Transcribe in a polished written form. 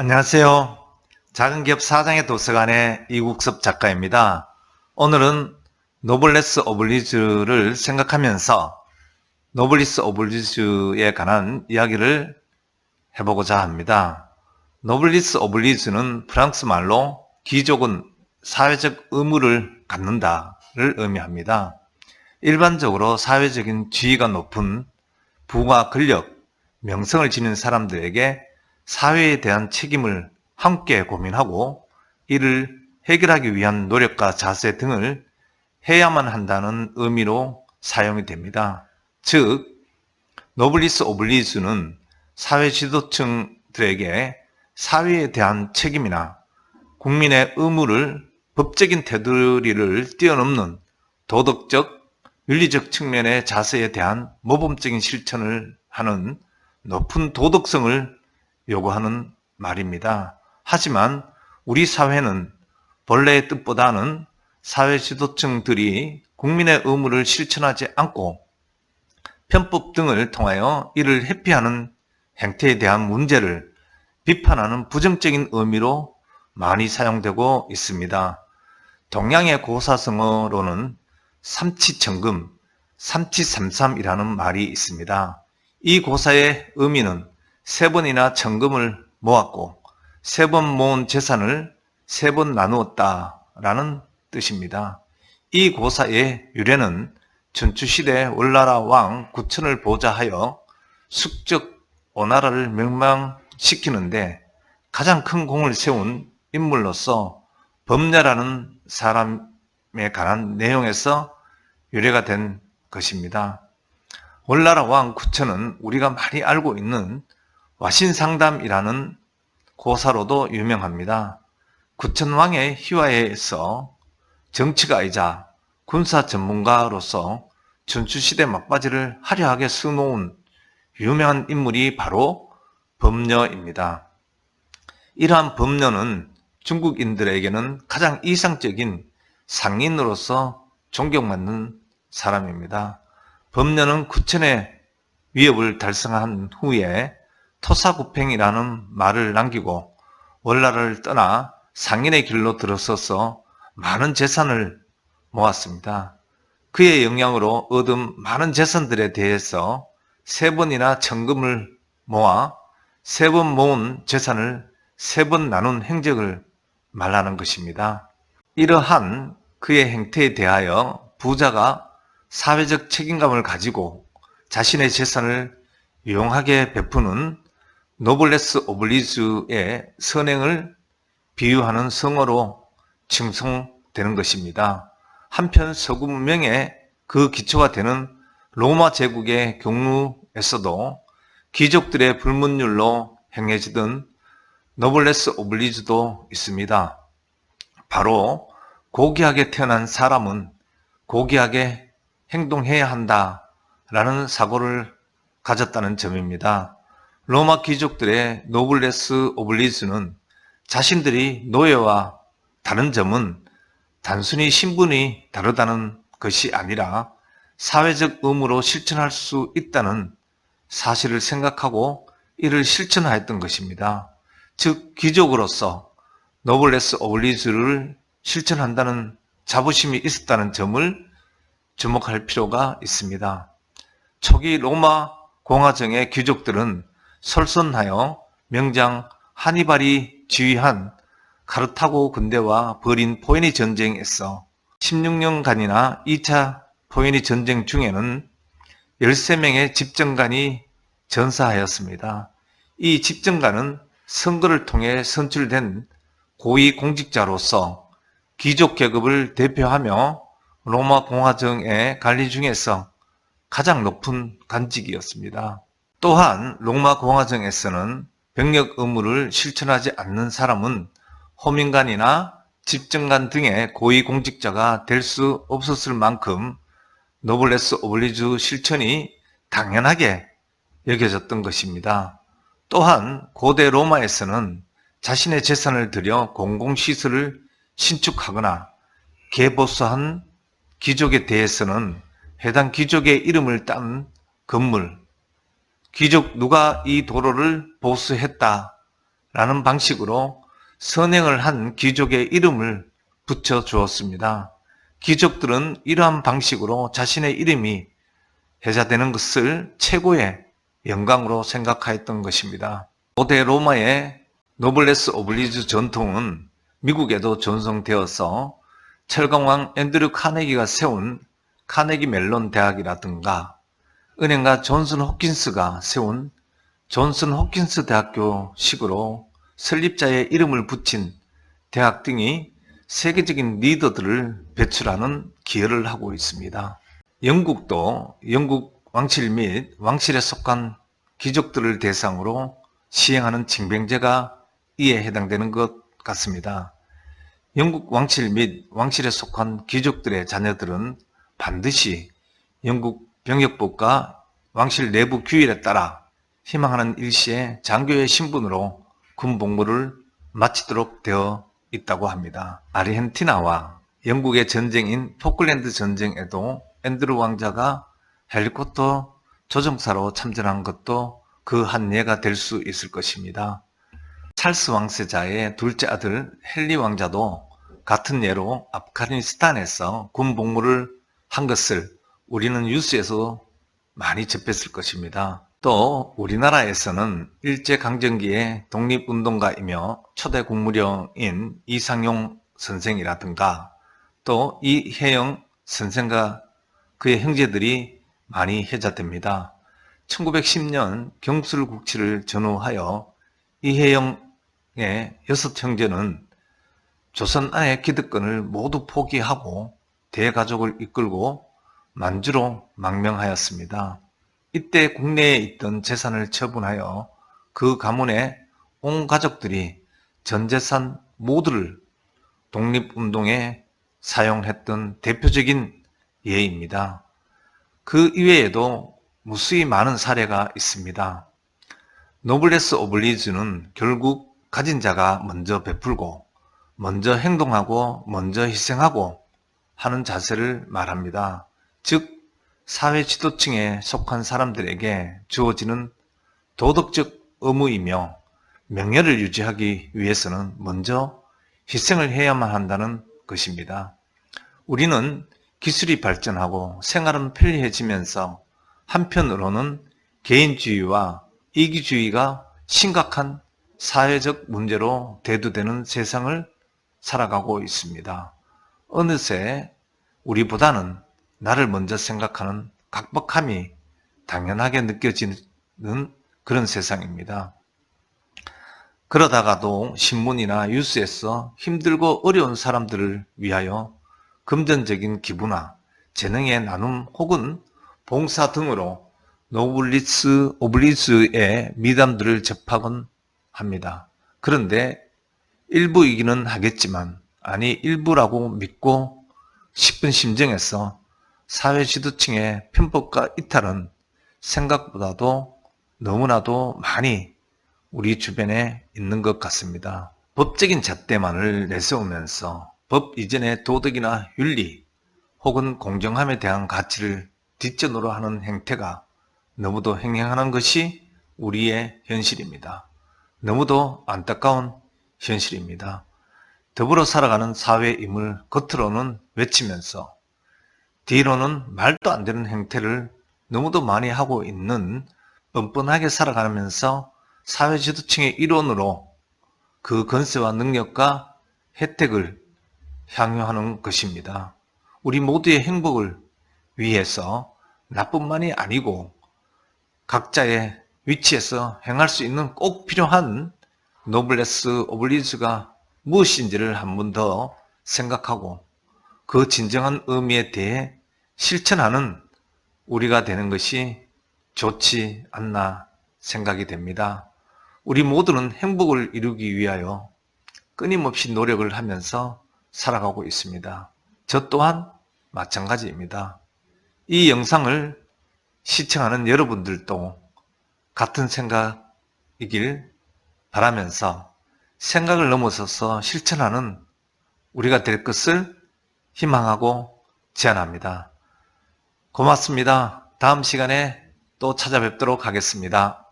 안녕하세요. 작은기업 사장의 도서관의 이국섭 작가입니다. 오늘은 노블레스 오블리주를 생각하면서 노블리스 오블리주에 관한 이야기를 해보고자 합니다. 노블리스 오블리주는 프랑스 말로 귀족은 사회적 의무를 갖는다를 의미합니다. 일반적으로 사회적인 지위가 높은 부와 권력, 명성을 지닌 사람들에게 사회에 대한 책임을 함께 고민하고 이를 해결하기 위한 노력과 자세 등을 해야만 한다는 의미로 사용이 됩니다. 즉, 노블리스 오블리주는 사회 지도층들에게 사회에 대한 책임이나 국민의 의무를 법적인 테두리를 뛰어넘는 도덕적, 윤리적 측면의 자세에 대한 모범적인 실천을 하는 높은 도덕성을 요구하는 말입니다. 하지만 우리 사회는 본래의 뜻보다는 사회 지도층들이 국민의 의무를 실천하지 않고 편법 등을 통하여 이를 회피하는 행태에 대한 문제를 비판하는 부정적인 의미로 많이 사용되고 있습니다. 동양의 고사성어로는 삼치천금, 삼치삼삼이라는 말이 있습니다. 이 고사의 의미는 세 번이나 천금을 모았고 세 번 모은 재산을 세 번 나누었다라는 뜻입니다. 이 고사의 유래는 전주시대 월나라 왕 구천을 보좌하여 숙적 오나라를 멸망시키는데 가장 큰 공을 세운 인물로서 범야라는 사람에 관한 내용에서 유래가 된 것입니다. 월나라 왕 구천은 우리가 많이 알고 있는 와신상담이라는 고사로도 유명합니다. 구천왕의 희화에서 정치가이자 군사 전문가로서 전주시대 막바지를 화려하게 써놓은 유명한 인물이 바로 범녀입니다. 이러한 범녀는 중국인들에게는 가장 이상적인 상인으로서 존경받는 사람입니다. 범녀는 구천의 위협을 달성한 후에 토사구팽이라는 말을 남기고 월나라를 떠나 상인의 길로 들어서서 많은 재산을 모았습니다. 그의 영향으로 얻은 많은 재산들에 대해서 세 번이나 천금을 모아 세 번 모은 재산을 세 번 나눈 행적을 말하는 것입니다. 이러한 그의 행태에 대하여 부자가 사회적 책임감을 가지고 자신의 재산을 유용하게 베푸는 노블레스 오블리주의 선행을 비유하는 성어로 칭송되는 것입니다. 한편 서구 문명의 그 기초가 되는 로마 제국의 경루에서도 귀족들의 불문율로 행해지던 노블레스 오블리주도 있습니다. 바로 고귀하게 태어난 사람은 고귀하게 행동해야 한다라는 사고를 가졌다는 점입니다. 로마 귀족들의 노블레스 오블리주는 자신들이 노예와 다른 점은 단순히 신분이 다르다는 것이 아니라 사회적 의무로 실천할 수 있다는 사실을 생각하고 이를 실천하였던 것입니다. 즉 귀족으로서 노블레스 오블리주를 실천한다는 자부심이 있었다는 점을 주목할 필요가 있습니다. 초기 로마 공화정의 귀족들은 솔선하여 명장 하니발이 지휘한 카르타고 군대와 벌인 포에니 전쟁에서 16년간이나 2차 포에니 전쟁 중에는 13명의 집정관이 전사하였습니다. 이 집정관은 선거를 통해 선출된 고위 공직자로서 귀족 계급을 대표하며 로마 공화정의 관리 중에서 가장 높은 관직이었습니다. 또한 로마 공화정에서는 병력 의무를 실천하지 않는 사람은 호민관이나 집정관 등의 고위 공직자가 될 수 없었을 만큼 노블레스 오블리주 실천이 당연하게 여겨졌던 것입니다. 또한 고대 로마에서는 자신의 재산을 들여 공공시설을 신축하거나 개보수한 귀족에 대해서는 해당 귀족의 이름을 딴 건물, 귀족 누가 이 도로를 보수했다 라는 방식으로 선행을 한 귀족의 이름을 붙여 주었습니다. 귀족들은 이러한 방식으로 자신의 이름이 회자되는 것을 최고의 영광으로 생각하였던 것입니다. 고대 로마의 노블레스 오블리주 전통은 미국에도 전송되어서 철강왕 앤드류 카네기가 세운 카네기 멜론 대학이라든가 은행가 존슨 호킨스가 세운 존슨 호킨스 대학교 식으로 설립자의 이름을 붙인 대학 등이 세계적인 리더들을 배출하는 기여를 하고 있습니다. 영국도 영국 왕실 및 왕실에 속한 귀족들을 대상으로 시행하는 징병제가 이에 해당되는 것 같습니다. 영국 왕실 및 왕실에 속한 귀족들의 자녀들은 반드시 영국 병역법과 왕실 내부 규율에 따라 희망하는 일시에 장교의 신분으로 군 복무를 마치도록 되어 있다고 합니다. 아르헨티나와 영국의 전쟁인 포클랜드 전쟁에도 앤드루 왕자가 헬리콥터 조종사로 참전한 것도 그 한 예가 될 수 있을 것입니다. 찰스 왕세자의 둘째 아들 헨리 왕자도 같은 예로 아프가니스탄에서 군 복무를 한 것을 우리는 뉴스에서 많이 접했을 것입니다. 또 우리나라에서는 일제강점기의 독립운동가이며 초대 국무령인 이상용 선생이라든가 또 이혜영 선생과 그의 형제들이 많이 회자됩니다. 1910년 경술국치를 전후하여 이혜영의 6 형제는 조선 안의 기득권을 모두 포기하고 대가족을 이끌고 만주로 망명하였습니다. 이때 국내에 있던 재산을 처분하여 그 가문의 온 가족들이 전 재산 모두를 독립운동에 사용했던 대표적인 예입니다. 그 이외에도 무수히 많은 사례가 있습니다. 노블레스 오블리주는 결국 가진 자가 먼저 베풀고 먼저 행동하고 먼저 희생하고 하는 자세를 말합니다. 즉 사회 지도층에 속한 사람들에게 주어지는 도덕적 의무이며 명예를 유지하기 위해서는 먼저 희생을 해야만 한다는 것입니다. 우리는 기술이 발전하고 생활은 편리해지면서 한편으로는 개인주의와 이기주의가 심각한 사회적 문제로 대두되는 세상을 살아가고 있습니다. 어느새 우리보다는 나를 먼저 생각하는 각박함이 당연하게 느껴지는 그런 세상입니다. 그러다가도 신문이나 뉴스에서 힘들고 어려운 사람들을 위하여 금전적인 기부나 재능의 나눔 혹은 봉사 등으로 노블리스 오블리주의 미담들을 접하곤 합니다. 그런데 일부이기는 하겠지만 아니 일부라고 믿고 싶은 심정에서 사회 지도층의 편법과 이탈은 생각보다도 너무나도 많이 우리 주변에 있는 것 같습니다. 법적인 잣대만을 내세우면서 법 이전의 도덕이나 윤리 혹은 공정함에 대한 가치를 뒷전으로 하는 행태가 너무도 행행하는 것이 우리의 현실입니다. 너무도 안타까운 현실입니다. 더불어 살아가는 사회임을 겉으로는 외치면서 뒤로는 말도 안 되는 행태를 너무도 많이 하고 있는 뻔뻔하게 살아가면서 사회 지도층의 일원으로 그 권세와 능력과 혜택을 향유하는 것입니다. 우리 모두의 행복을 위해서 나뿐만이 아니고 각자의 위치에서 행할 수 있는 꼭 필요한 노블레스 오블리주가 무엇인지를 한 번 더 생각하고 그 진정한 의미에 대해 실천하는 우리가 되는 것이 좋지 않나 생각이 됩니다. 우리 모두는 행복을 이루기 위하여 끊임없이 노력을 하면서 살아가고 있습니다. 저 또한 마찬가지입니다. 이 영상을 시청하는 여러분들도 같은 생각이길 바라면서 생각을 넘어서서 실천하는 우리가 될 것을 희망하고 제안합니다. 고맙습니다. 다음 시간에 또 찾아뵙도록 하겠습니다.